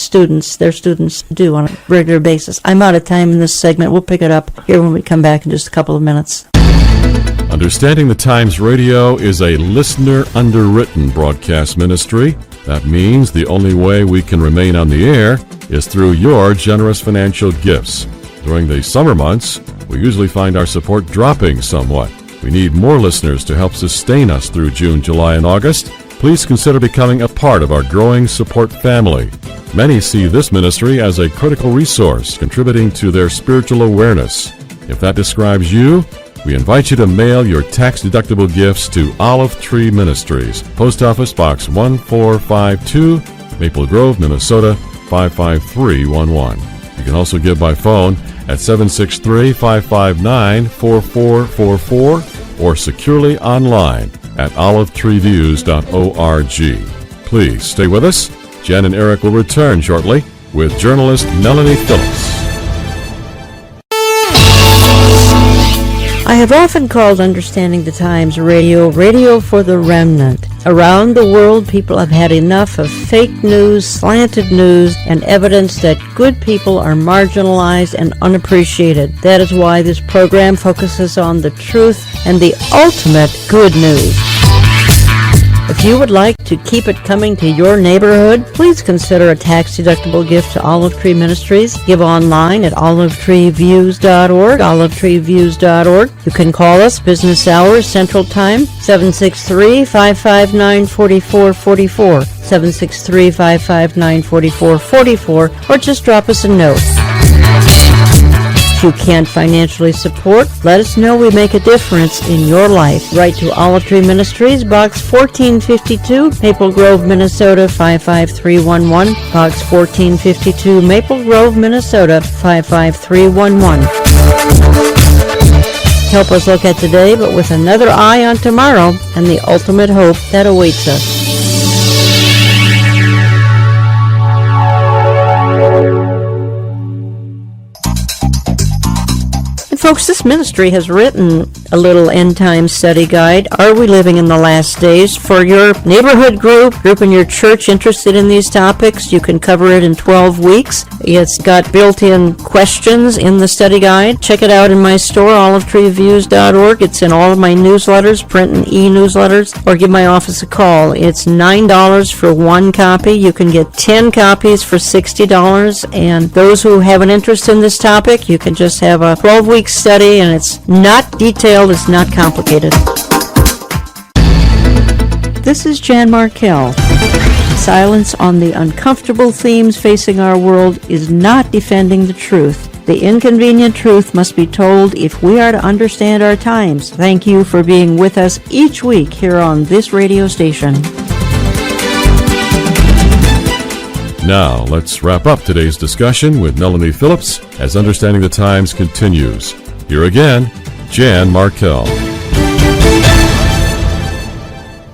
their students do on a regular basis. I'm out of time in this segment. We'll pick it up here when we come back in just a couple of minutes. Understanding the Times Radio is a listener-underwritten broadcast ministry. That means the only way we can remain on the air is through your generous financial gifts. During the summer months, we usually find our support dropping somewhat. We need more listeners to help sustain us through June, July, and August. Please consider becoming a part of our growing support family. Many see this ministry as a critical resource contributing to their spiritual awareness. If that describes you, We invite you to mail your tax-deductible gifts to Olive Tree Ministries, Post Office Box 1452, Maple Grove, Minnesota 55311. You can also give by phone at 763-559-4444 or securely online at olivetreeviews.org. Please stay with us. Jen and Eric will return shortly with journalist Melanie Phillips. I have often called Understanding the Times radio for the remnant. Around the world, people have had enough of fake news, slanted news, and evidence that good people are marginalized and unappreciated. That is why this program focuses on the truth and the ultimate good news. If you would like to keep it coming to your neighborhood, please consider a tax-deductible gift to Olive Tree Ministries. Give online at olivetreeviews.org, olivetreeviews.org. You can call us business hours Central Time, 763-559-4444, 763-559-4444, or just drop us a note. If you can't financially support, let us know. We make a difference in your life. Write to Olive Tree Ministries, Box 1452, Maple Grove, Minnesota 55311, Box 1452, Maple Grove, Minnesota 55311. Help us look at today, but with another eye on tomorrow and the ultimate hope that awaits us. Folks, this ministry has written a little end time study guide. Are we living in the last days? For your neighborhood group in your church interested in these topics, you can cover it in 12 weeks. It's got built-in questions in the study guide. Check it out in my store, olivetreeviews.org. It's in all of my newsletters, print and e-newsletters, or give my office a call. It's $9 for one copy. You can get 10 copies for $60, and those who have an interest in this topic, you can just have a 12-week study, and it's not detailed, it's not complicated. This is Jan Markell. Silence on the uncomfortable themes facing our world is not defending the truth. The inconvenient truth must be told if we are to understand our times. Thank you for being with us each week here on this radio station. Now, let's wrap up today's discussion with Melanie Phillips as Understanding the Times continues. Here again, Jan Markell.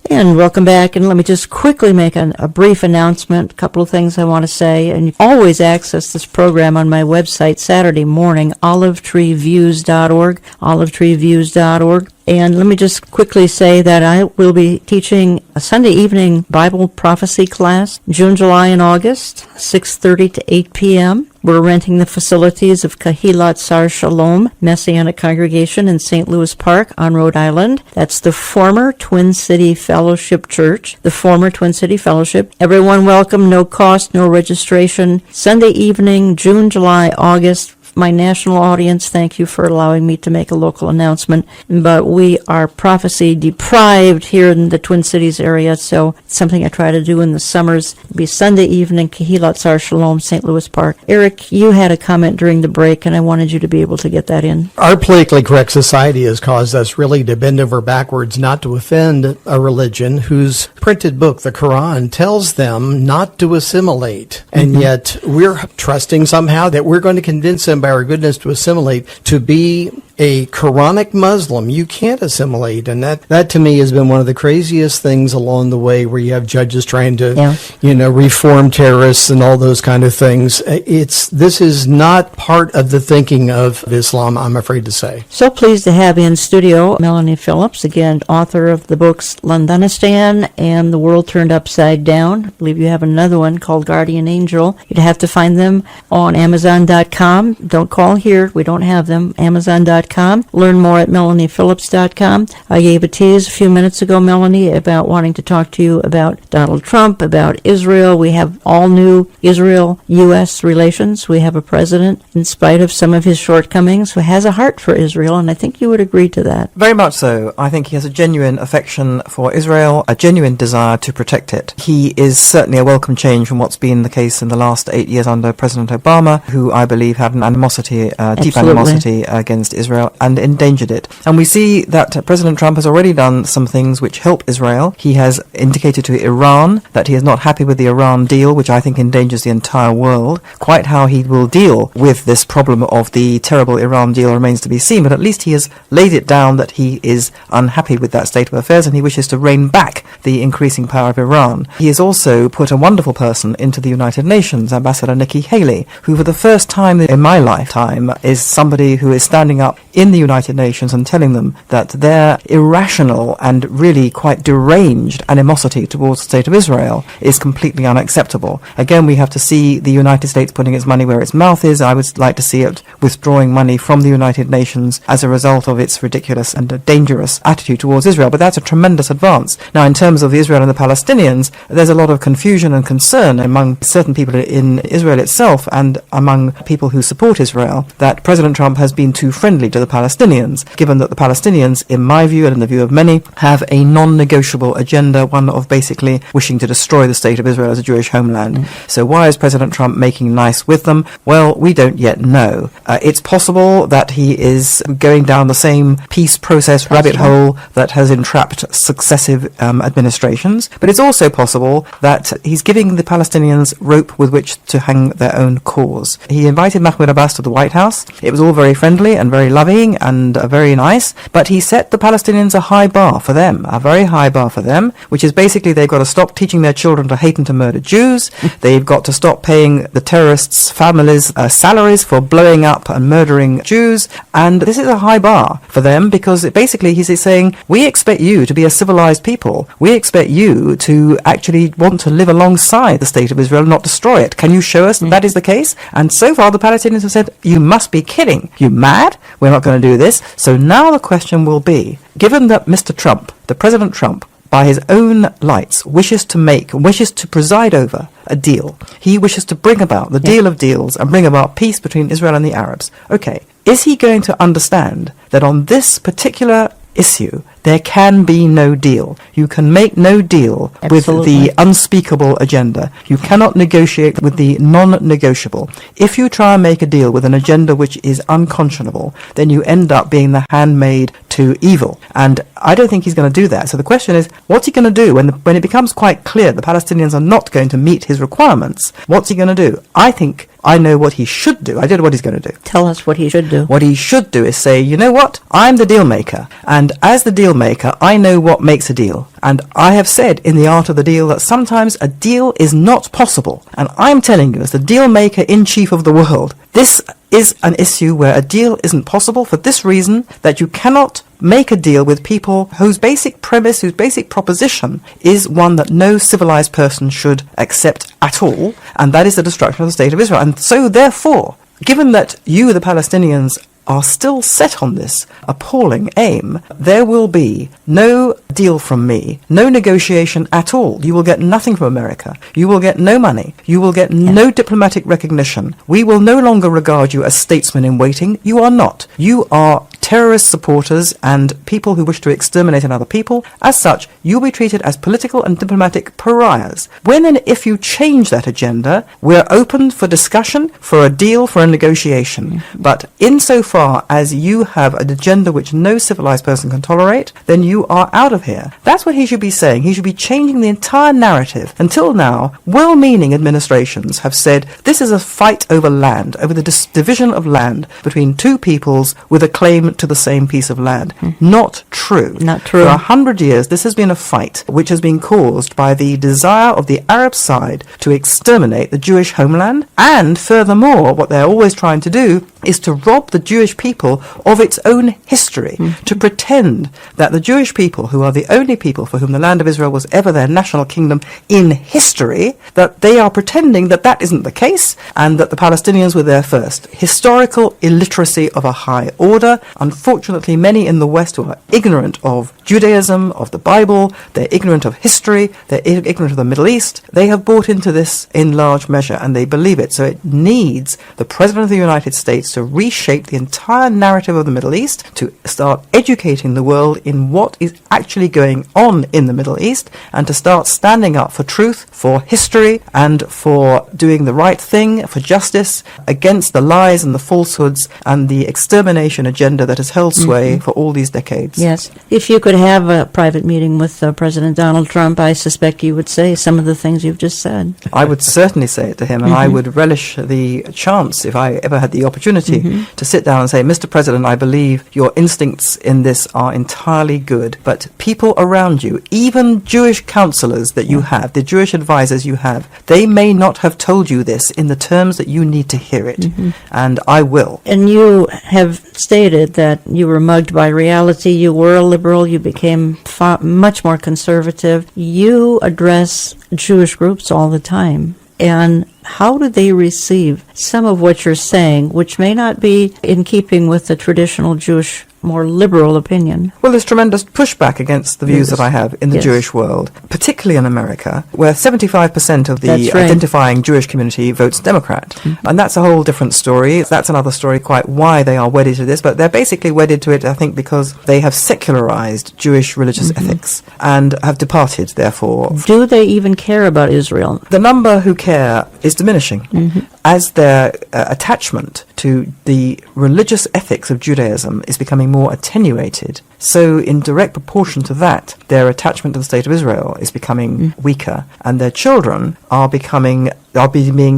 And welcome back, and let me just quickly make a brief announcement, a couple of things I want to say. And you always access this program on my website Saturday morning, olivetreeviews.org, olivetreeviews.org. And let me just quickly say that I will be teaching a Sunday evening Bible prophecy class, June, July, and August, 6:30 to 8 p.m. We're renting the facilities of Kehilat Sar Shalom Messianic Congregation in St. Louis Park on Rhode Island. That's the former Twin City Fellowship Church, the former Twin City Fellowship. Everyone welcome, no cost, no registration. Sunday evening, June, July, August. My national audience, thank you for allowing me to make a local announcement. But we are prophecy deprived here in the Twin Cities area, so it's something I try to do in the summers. It'll be Sunday evening, Kehilat Sar Shalom, St. Louis Park. Eric, you had a comment during the break, and I wanted you to be able to get that in. Our politically correct society has caused us really to bend over backwards not to offend a religion whose printed book, the Quran, tells them not to assimilate. And yet we're trusting somehow that we're going to convince them by our goodness to assimilate, to be a Quranic Muslim. You can't assimilate, and that to me has been one of the craziest things along the way, where you have judges trying to reform terrorists and all those kind of things. This is not part of the thinking of Islam, I'm afraid to say. So pleased to have in studio Melanie Phillips, again author of the books Londonistan and The World Turned Upside Down. I believe you have another one called Guardian Angel. You'd have to find them on Amazon.com. Don't call here, we don't have them. Amazon.com. Learn more at MelaniePhillips.com. I gave a tease a few minutes ago, Melanie, about wanting to talk to you about Donald Trump, about Israel. We have all new Israel-U.S. relations. We have a president, in spite of some of his shortcomings, who has a heart for Israel, and I think you would agree to that. Very much so. I think he has a genuine affection for Israel, a genuine desire to protect it. He is certainly a welcome change from what's been the case in the last 8 years under President Obama, who I believe had an animosity, deep animosity against Israel Israel and endangered it. And we see that President Trump has already done some things which help Israel. He has indicated to Iran that he is not happy with the Iran deal, which I think endangers the entire world. Quite how he will deal with this problem of the terrible Iran deal remains to be seen, but at least he has laid it down that he is unhappy with that state of affairs and he wishes to rein back the increasing power of Iran. He has also put a wonderful person into the United Nations, Ambassador Nikki Haley, who for the first time in my lifetime is somebody who is standing up in the United Nations and telling them that their irrational and really quite deranged animosity towards the state of Israel is completely unacceptable. Again, we have to see the United States putting its money where its mouth is. I would like to see it withdrawing money from the United Nations as a result of its ridiculous and dangerous attitude towards Israel. But that's a tremendous advance. Now, in terms of Israel and the Palestinians, there's a lot of confusion and concern among certain people in Israel itself and among people who support Israel that President Trump has been too friendly to the Palestinians, given that the Palestinians, in my view and in the view of many, have a non-negotiable agenda, one of basically wishing to destroy the state of Israel as a Jewish homeland. So why is President Trump making nice with them? Well, we don't yet know. It's possible that he is going down the same peace process rabbit hole that has entrapped successive administrations, but it's also possible that he's giving the Palestinians rope with which to hang their own cause. He invited Mahmoud Abbas to the White House. It was all very friendly and very loving and very nice, but he set the Palestinians a high bar for them, a very high bar for them, which is basically they've got to stop teaching their children to hate and to murder Jews. They've got to stop paying the terrorists' families salaries for blowing up and murdering Jews. And this is a high bar for them because basically he's saying, we expect you to be a civilized people. We expect you to actually want to live alongside the state of Israel, not destroy it. Can you show us that that is the case? And so far the Palestinians have said, you must be kidding. You mad? We're not going to do this. So now the question will be, given that Mr. Trump, the President Trump, by his own lights, wishes to preside over a deal. He wishes to bring about the deal of deals and bring about peace between Israel and the Arabs. Okay, is he going to understand that on this particular issue, there can be no deal? You can make no deal with the unspeakable agenda. You cannot negotiate with the non-negotiable. If you try and make a deal with an agenda which is unconscionable, then you end up being the handmaid to evil. And I don't think he's going to do that. So the question is, what's he going to do when it becomes quite clear the Palestinians are not going to meet his requirements? What's he going to do? I think I know what he should do. I don't know what he's going to do. Tell us what he should do. What he should do is say, you know what? I'm the deal maker. And as the deal maker, I know what makes a deal. And I have said in The Art of the Deal that sometimes a deal is not possible. And I'm telling you, as the deal maker in chief of the world, this is an issue where a deal isn't possible for this reason, that you cannot make a deal with people whose basic premise, whose basic proposition is one that no civilized person should accept at all, and that is the destruction of the state of Israel. And so, therefore, given that you, the Palestinians, are still set on this appalling aim, there will be no deal from me, no negotiation at all. You will get nothing from America. You will get no money. You will get no diplomatic recognition. We will no longer regard you as statesmen in waiting. You are not. You are terrorist supporters and people who wish to exterminate another people. As such, you'll be treated as political and diplomatic pariahs. When and if you change that agenda, we're open for discussion, for a deal, for a negotiation. But insofar as you have an agenda which no civilized person can tolerate, then you are out of here. That's what he should be saying. He should be changing the entire narrative. Until now, well-meaning administrations have said this is a fight over land, over the division of land between two peoples with a claim to the same piece of land. Not true. Not true. For 100 years, this has been a fight which has been caused by the desire of the Arab side to exterminate the Jewish homeland, and furthermore, what they're always trying to do is to rob the Jewish people of its own history, to pretend that the Jewish people, who are the only people for whom the land of Israel was ever their national kingdom in history, that they are pretending that that isn't the case, and that the Palestinians were there first. Historical illiteracy of a high order. Unfortunately, many in the West who are ignorant of Judaism, of the Bible, they're ignorant of history, they're ignorant of the Middle East, they have bought into this in large measure, and they believe it. So it needs the President of the United States to reshape the entire narrative of the Middle East, to start educating the world in what is actually going on in the Middle East, and to start standing up for truth, for history, and for doing the right thing, for justice, against the lies and the falsehoods and the extermination agenda that has held sway for all these decades. Yes. If you could have a private meeting with President Donald Trump, I suspect you would say some of the things you've just said. I would certainly say it to him, and I would relish the chance, if I ever had the opportunity, to sit down and say, Mr. President, I believe your instincts in this are entirely good, but people around you, even Jewish counselors that you have, the Jewish advisors you have, they may not have told you this in the terms that you need to hear it, and I will. And you have stated that you were mugged by reality. You were a liberal. You became much more conservative. You address Jewish groups all the time. And how do they receive some of what you're saying, which may not be in keeping with the traditional Jewish, more liberal opinion? Well, there's tremendous pushback against the views that I have in the Jewish world, particularly in America, where 75% of the identifying Jewish community votes Democrat. And that's a whole different story. That's another story, quite why they are wedded to this, but they're basically wedded to it, I think, because they have secularized Jewish religious ethics and have departed, therefore. Do they even care about Israel? The number who care is diminishing as their attachment to the religious ethics of Judaism is becoming more attenuated. So in direct proportion to that, their attachment to the State of Israel is becoming weaker, and their children are being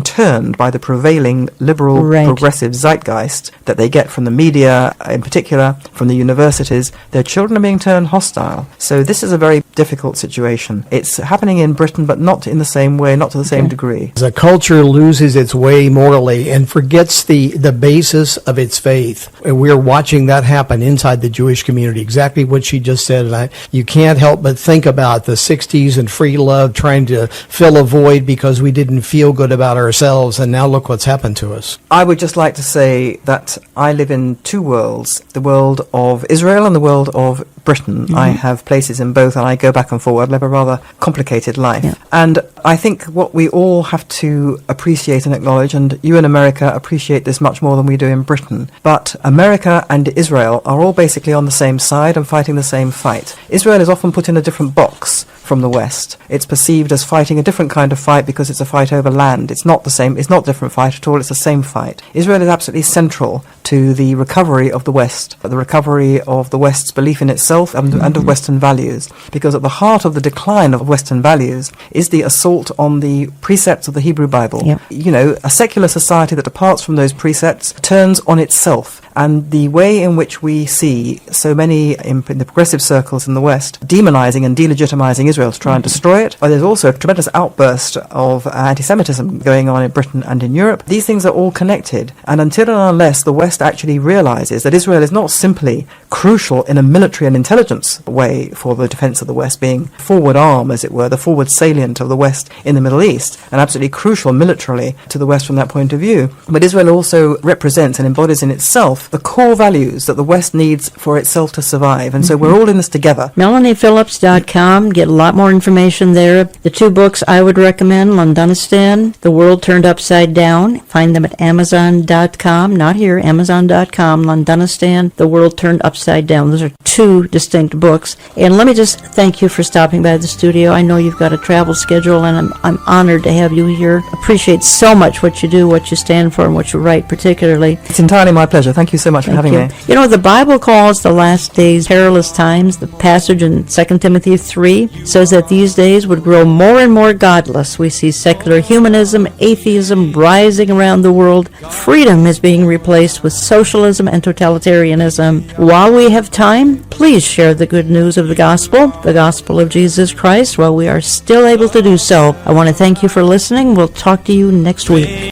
turned by the prevailing liberal progressive zeitgeist that they get from the media, in particular from the universities. Their children are being turned hostile. So this is a very difficult situation. It's happening in Britain, but not in the same way, not to the same degree. As a culture loses its way morally and forgets the basis of its faith, and we're watching that happen inside the Jewish community, exactly what she just said. And you can't help but think about the 60s and free love trying to fill a void because we didn't feel good about ourselves, and now look what's happened to us. I would just like to say that I live in two worlds, the world of Israel and the world of Britain. I have places in both, and I go back and forward. I live a rather complicated life. And I think what we all have to appreciate and acknowledge, and you in America appreciate this much more than we do in Britain, but America and Israel are all basically on the same side and fighting the same fight. Israel is often put in a different box from the West. It's perceived as fighting a different kind of fight because it's a fight over land. It's not the same, it's not a different fight at all, it's the same fight. Israel is absolutely central to the recovery of the West, the recovery of the West's belief in itself and of Western values, because at the heart of the decline of Western values is the assault on the precepts of the Hebrew Bible. You know, a secular society that departs from those precepts turns on itself. And the way in which we see so many in the progressive circles in the West demonizing and delegitimizing Israel to try and destroy it, but there's also a tremendous outburst of anti-Semitism going on in Britain and in Europe. These things are all connected. And until and unless the West actually realizes that Israel is not simply crucial in a military and intelligence way for the defense of the West, being forward arm, as it were, the forward salient of the West in the Middle East, and absolutely crucial militarily to the West from that point of view. But Israel also represents and embodies in itself the core values that the West needs for itself to survive. And so we're all in this together. MelaniePhillips.com. Get a lot more information there. The two books I would recommend, Londonistan, The World Turned Upside Down. Find them at Amazon.com. Not here, Amazon.com. Londonistan, The World Turned Upside Down. Those are two distinct books. And let me just thank you for stopping by the studio. I know you've got a travel schedule, and I'm honored to have you here. Appreciate so much what you do, what you stand for, and what you write particularly. It's entirely my pleasure. Thank you so much for having me. You know, the Bible calls the last days perilous times. The passage in 2 Timothy 3 says that these days would grow more and more godless. We see secular humanism, atheism rising around the world. Freedom is being replaced with socialism and totalitarianism. While we have time, please share the good news of the gospel of Jesus Christ, while we are still able to do so. I want to thank you for listening. We'll talk to you next week.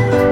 News.